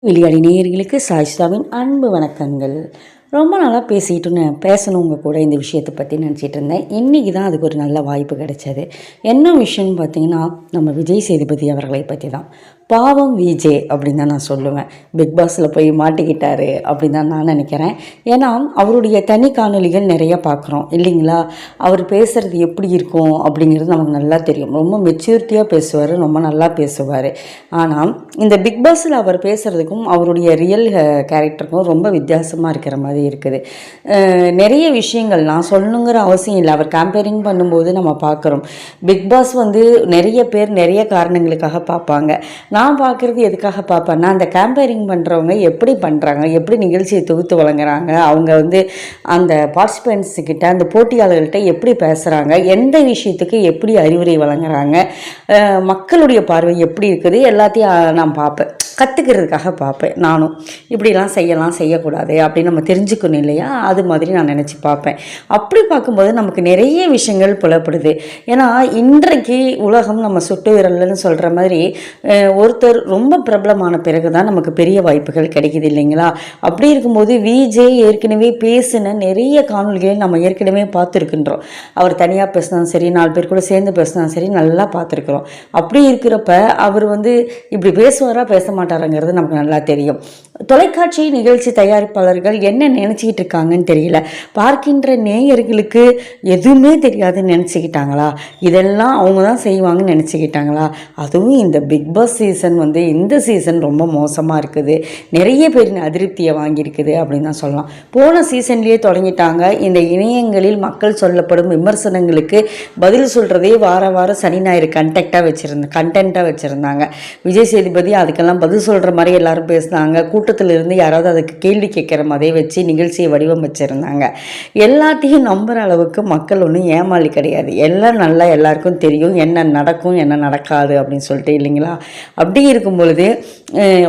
விளையாடி நேயர்களுக்கு சாய்ஸ்தாவின் அன்பு வணக்கங்கள். ரொம்ப நாளாக பேசணும் உங்கள் கூட இந்த விஷயத்தை பற்றி நினச்சிட்டு இருந்தேன். இன்றைக்கி தான் அதுக்கு ஒரு நல்ல வாய்ப்பு கிடைச்சது. என்ன விஷயம்னு பார்த்தீங்கன்னா, நம்ம விஜய் சேதுபதி அவர்களை பற்றி தான். பாவம் விஜே அப்படின்னு தான் நான் சொல்லுவேன். பிக் பாஸில் போய் மாட்டிக்கிட்டாரு அப்படின்னு தான் நான் நினைக்கிறேன். ஏன்னா அவருடைய தனி காணொலிகள் நிறைய பார்க்குறோம் இல்லைங்களா. அவர் பேசுகிறது எப்படி இருக்கும் அப்படிங்கிறது நமக்கு நல்லா தெரியும். ரொம்ப மெச்சூரிட்டியாக பேசுவார், ரொம்ப நல்லா பேசுவார். ஆனால் இந்த பிக் பாஸில் அவர் பேசுகிறதுக்கும் அவருடைய ரியல் கேரக்டருக்கும் ரொம்ப வித்தியாசமாக இருக்கிற மாதிரி இருக்குது. நிறைய விஷயங்கள் நான் சொல்லணுங்கிற அவசியம் இல்லை. அவர் கம்பேரிங் பண்ணும்போது நம்ம பார்க்குறோம். பிக் பாஸ் நிறைய பேர் நிறைய காரணங்களுக்காக பார்ப்பாங்க. நான் பார்க்குறது எதுக்காக பார்ப்பேன்னா, அந்த கம்பேரிங் பண்ணுறவங்க எப்படி பண்ணுறாங்க, எப்படி நிகழ்ச்சியை தொகுத்து வழங்குறாங்க, அவங்க அந்த பார்ட்டிசிபெண்ட்ஸுக்கிட்ட அந்த போட்டியாளர்கள்ட்ட எப்படி பேசுகிறாங்க, எந்த விஷயத்துக்கு எப்படி அறிவுரை வழங்குறாங்க, மக்களுடைய பார்வை எப்படி இருக்குது, எல்லாத்தையும் நான் பார்ப்பேன். கற்றுக்கிறதுக்காக பார்ப்பேன். நானும் இப்படிலாம் செய்யக்கூடாது அப்படின்னு நம்ம தெரிஞ்சுக்கணும் இல்லையா. அது மாதிரி நான் நினச்சி பார்ப்பேன். அப்படி பார்க்கும்போது நமக்கு நிறைய விஷயங்கள் புலப்படுது. ஏன்னா இன்றைக்கு உலகம் நம்ம சுட்டு விரல்னு சொல்கிற மாதிரி ஒருத்தர் ரொம்ப பிரபலமான பிறகு தான் நமக்கு பெரிய வாய்ப்புகள் கிடைக்குது இல்லைங்களா. அப்படி இருக்கும்போது விஜே ஏற்கனவே பேசின நிறைய காணொலிகளை நம்ம ஏற்கனவே பார்த்துருக்கின்றோம். அவர் தனியாக பேசினாலும் சரி, 4 பேர் கூட சேர்ந்து பேசினாலும் சரி, நல்லா பார்த்துருக்குறோம். அப்படி இருக்கிறப்ப அவர் இப்படி பேசுவாரா பேச மாட்டாருங்கிறது நமக்கு நல்லா தெரியும். தொலைக்காட்சி நிகழ்ச்சி தயாரிப்பாளர்கள் என்ன நினச்சிக்கிட்டு இருக்காங்கன்னு தெரியல. பார்க்கின்ற நேயர்களுக்கு எதுவுமே தெரியாதுன்னு நினச்சிக்கிட்டாங்களா, இதெல்லாம் அவங்க தான் செய்வாங்கன்னு நினச்சிக்கிட்டாங்களா. அதுவும் இந்த பிக் பாஸ் சீசன் இந்த சீசன் ரொம்ப மோசமாக இருக்குது. நிறைய பேரின் அதிருப்தியை வாங்கியிருக்குது அப்படின்னு தான் சொல்லலாம். போன சீசன்லேயே தொடங்கிட்டாங்க. இந்த இணையங்களில் மக்கள் சொல்லப்படும் விமர்சனங்களுக்கு பதில் சொல்கிறதே வாரம் சனி ஞாயிறு கண்டென்ட்டாக வச்சுருந்தாங்க. விஜய் சேதுபதி அதுக்கெல்லாம் பதில் சொல்கிற மாதிரி எல்லாரும் பேசுனாங்க. கூட்டத்தில் இருந்து யாராவது அதுக்கு கேள்வி கேட்குற மாதிரி வச்சு நிகழ்ச்சியை வடிவமைச்சிருந்தாங்க. எல்லாத்தையும் நம்புகிற அளவுக்கு மக்கள் ஒன்றும் ஏமாளி கிடையாது. எல்லாம் நல்லா எல்லாருக்கும் தெரியும் என்ன நடக்கும் என்ன நடக்காது அப்படின்னு சொல்லிட்டு இல்லைங்களா. அப்படி இருக்கும் பொழுது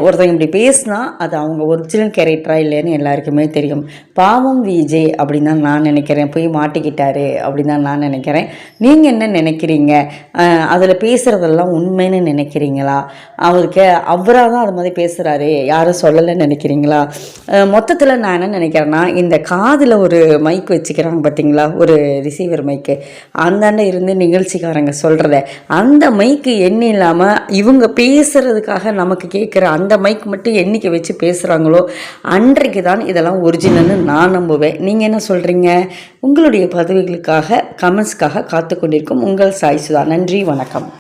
ஒருத்தங்க இப்படி பேசினா அது அவங்க ஒரிஜினல் கேரக்டரா இல்லைன்னு எல்லாருக்குமே தெரியும். பாவம் விஜய் அப்படின்னு தான் நான் நினைக்கிறேன். போய் மாட்டிக்கிட்டாரு அப்படின்னு தான் நான் நினைக்கிறேன். நீங்கள் என்ன நினைக்கிறீங்க? அதில் பேசுகிறதெல்லாம் உண்மைன்னு நினைக்கிறீங்களா? அவராக தான் அது மாதிரி பேசுகிறாரு, யாரும் சொல்லலைன்னு நினைக்கிறீங்களா? மொத்தத்தில் நான் என்ன நினைக்கிறேன்னா, இந்த காதில் ஒரு மைக் வச்சுக்கிறாங்க பார்த்தீங்களா, ஒரு ரிசீவர் மைக்கு, அந்தாண்ட இருந்து நிகழ்ச்சிக்காரங்க சொல்கிறத அந்த மைக்கு எண்ணி இல்லாமல் இவங்க பேசுகிறதுக்காக நமக்கு கேட்குற அந்த மைக் மட்டும் எண்ணிக்கை வச்சு பேசுகிறாங்களோ அன்றைக்கு தான் இதெல்லாம் ஒரிஜினல்னு நான் நம்புவேன். நீங்கள் என்ன சொல்கிறீங்க? உங்களுடைய பதவிகளுக்காக கமெண்ட்ஸ்க்காக காத்து கொண்டிருக்கும் உங்கள் சாய்சுதா. நன்றி, வணக்கம்.